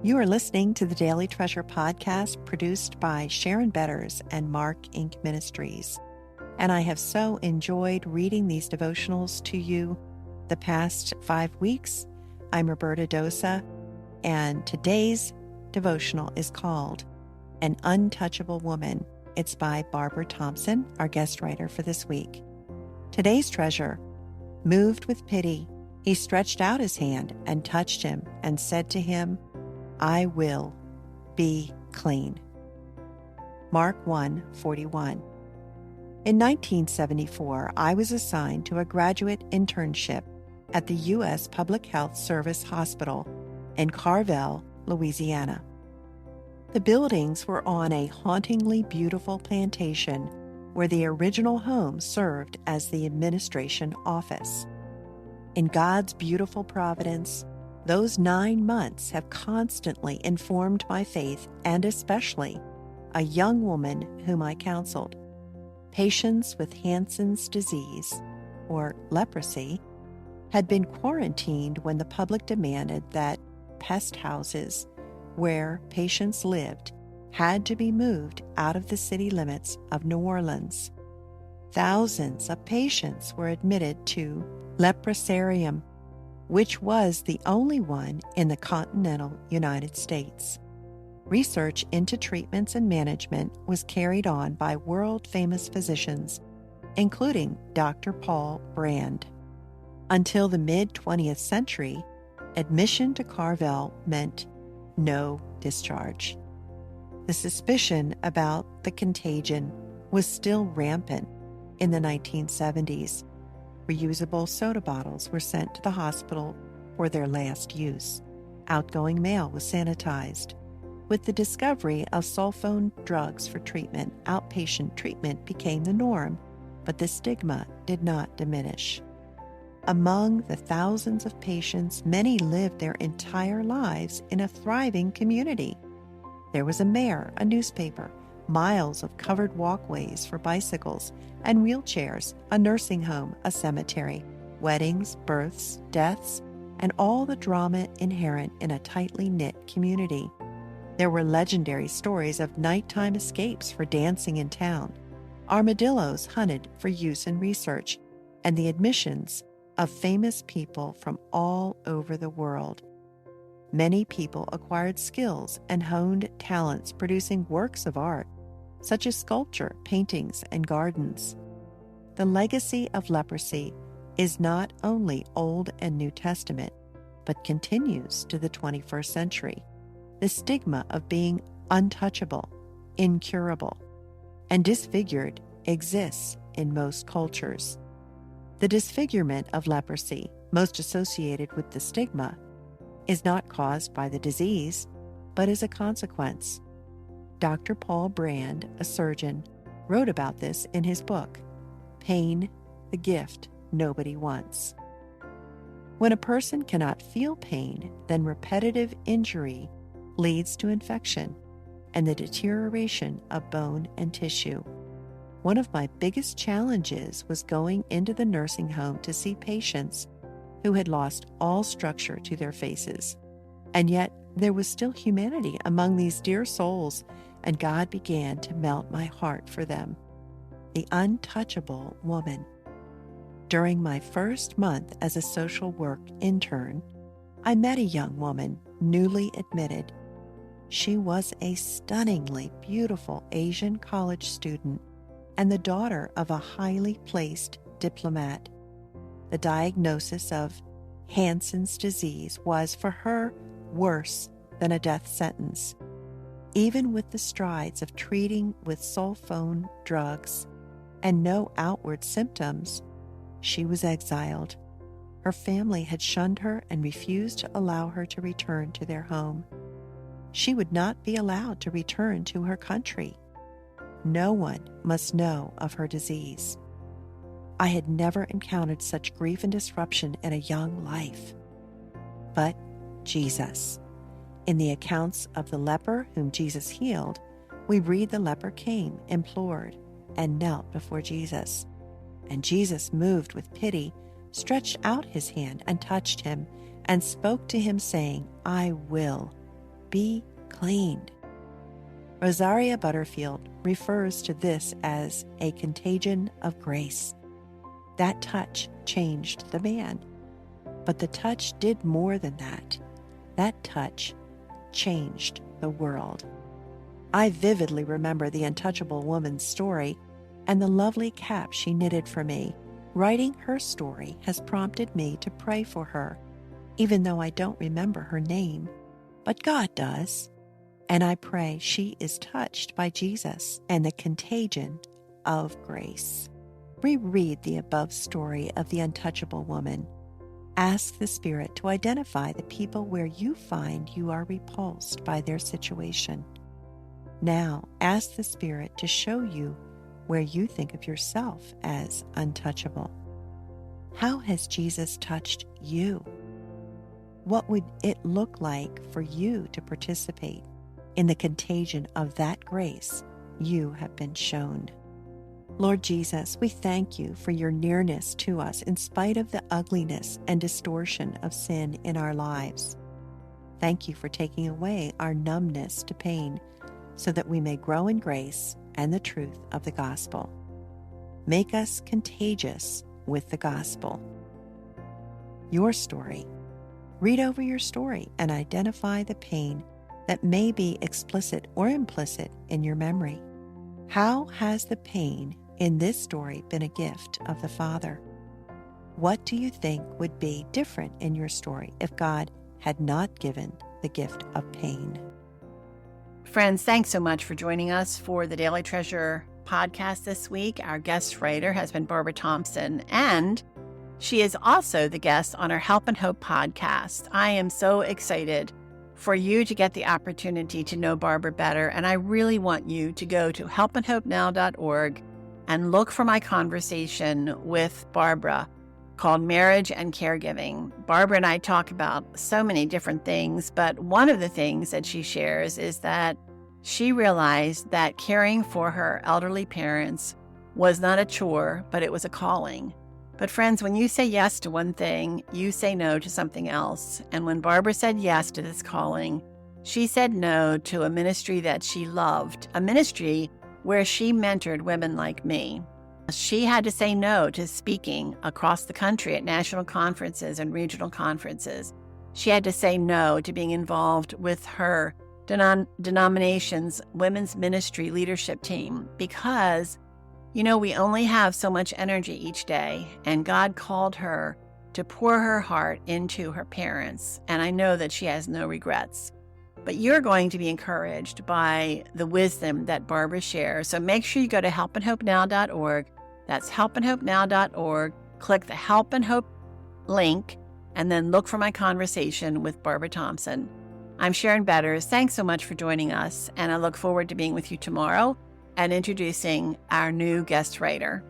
You are listening to the Daily Treasure podcast produced by Sharon Betters and Mark Inc. Ministries. And I have so enjoyed reading these devotionals to you the past 5 weeks. I'm Roberta Dosa, and today's devotional is called An Untouchable Woman. It's by Barbara Thompson, our guest writer for this week. Today's treasure, moved with pity, he stretched out his hand and touched him and said to him, I will be clean. Mark 1:41. In 1974, I was assigned to a graduate internship at the U.S. Public Health Service Hospital in Carvel, Louisiana. The buildings were on a hauntingly beautiful plantation where the original home served as the administration office. In God's beautiful providence, those 9 months have constantly informed my faith, and especially a young woman whom I counseled. Patients with Hansen's disease, or leprosy, had been quarantined when the public demanded that pest houses where patients lived had to be moved out of the city limits of New Orleans. Thousands of patients were admitted to leprosarium, which was the only one in the continental United States. Research into treatments and management was carried on by world-famous physicians, including Dr. Paul Brand. Until the mid-20th century, admission to Carvel meant no discharge. The suspicion about the contagion was still rampant in the 1970s. Reusable soda bottles were sent to the hospital for their last use. Outgoing mail was sanitized. With the discovery of sulfone drugs for treatment, outpatient treatment became the norm, but the stigma did not diminish. Among the thousands of patients, many lived their entire lives in a thriving community. There was a mayor, a newspaper, miles of covered walkways for bicycles and wheelchairs, a nursing home, a cemetery, weddings, births, deaths, and all the drama inherent in a tightly knit community. There were legendary stories of nighttime escapes for dancing in town, armadillos hunted for use in research, and the admissions of famous people from all over the world. Many people acquired skills and honed talents producing works of art, such as sculpture, paintings, and gardens. The legacy of leprosy is not only Old and New Testament, but continues to the 21st century. The stigma of being untouchable, incurable, and disfigured exists in most cultures. The disfigurement of leprosy, most associated with the stigma, is not caused by the disease, but is a consequence. Dr. Paul Brand, a surgeon, wrote about this in his book, Pain, the Gift Nobody Wants. When a person cannot feel pain, then repetitive injury leads to infection and the deterioration of bone and tissue. One of my biggest challenges was going into the nursing home to see patients who had lost all structure to their faces. And yet there was still humanity among these dear souls, and God began to melt my heart for them. The untouchable woman. During my first month as a social work intern, I met a young woman, newly admitted. She was a stunningly beautiful Asian college student and the daughter of a highly placed diplomat. The diagnosis of Hansen's disease was, for her, worse than a death sentence. Even with the strides of treating with sulfone drugs and no outward symptoms, she was exiled. Her family had shunned her and refused to allow her to return to their home. She would not be allowed to return to her country. No one must know of her disease. I had never encountered such grief and disruption in a young life. But Jesus. In the accounts of the leper whom Jesus healed, we read the leper came, implored, and knelt before Jesus. And Jesus, moved with pity, stretched out his hand and touched him, and spoke to him, saying, I will be cleaned. Rosaria Butterfield refers to this as a contagion of grace. That touch changed the man. But the touch did more than that. That touch changed the world. I vividly remember the untouchable woman's story and the lovely cap she knitted for me. Writing her story has prompted me to pray for her, even though I don't remember her name. But God does. And I pray she is touched by Jesus and the contagion of grace. Reread the above story of the untouchable woman. Ask the Spirit to identify the people where you find you are repulsed by their situation. Now, ask the Spirit to show you where you think of yourself as untouchable. How has Jesus touched you? What would it look like for you to participate in the contagion of that grace you have been shown? Lord Jesus, we thank you for your nearness to us in spite of the ugliness and distortion of sin in our lives. Thank you for taking away our numbness to pain so that we may grow in grace and the truth of the gospel. Make us contagious with the gospel. Your story. Read over your story and identify the pain that may be explicit or implicit in your memory. How has the pain in this story been a gift of the Father? What do you think would be different in your story if God had not given the gift of pain? Friends, thanks so much for joining us for the Daily Treasure podcast this week. Our guest writer has been Barbara Thompson, and she is also the guest on our Help and Hope podcast. I am so excited for you to get the opportunity to know Barbara better, and I really want you to go to helpandhopenow.org and look for my conversation with Barbara called Marriage and Caregiving. Barbara and I talk about so many different things, but one of the things that she shares is that she realized that caring for her elderly parents was not a chore, but it was a calling. But friends, when you say yes to one thing, you say no to something else. And when Barbara said yes to this calling, she said no to a ministry that she loved, a ministry where she mentored women like me. She had to say no to speaking across the country at national conferences and regional conferences. She had to say no to being involved with her denomination's women's ministry leadership team because, we only have so much energy each day, and God called her to pour her heart into her parents, and I know that she has no regrets. But you're going to be encouraged by the wisdom that Barbara shares, so make sure you go to helpandhopenow.org. That's helpandhopenow.org. Click the Help and Hope link, and then look for my conversation with Barbara Thompson. I'm Sharon Betters. Thanks so much for joining us, and I look forward to being with you tomorrow and introducing our new guest writer.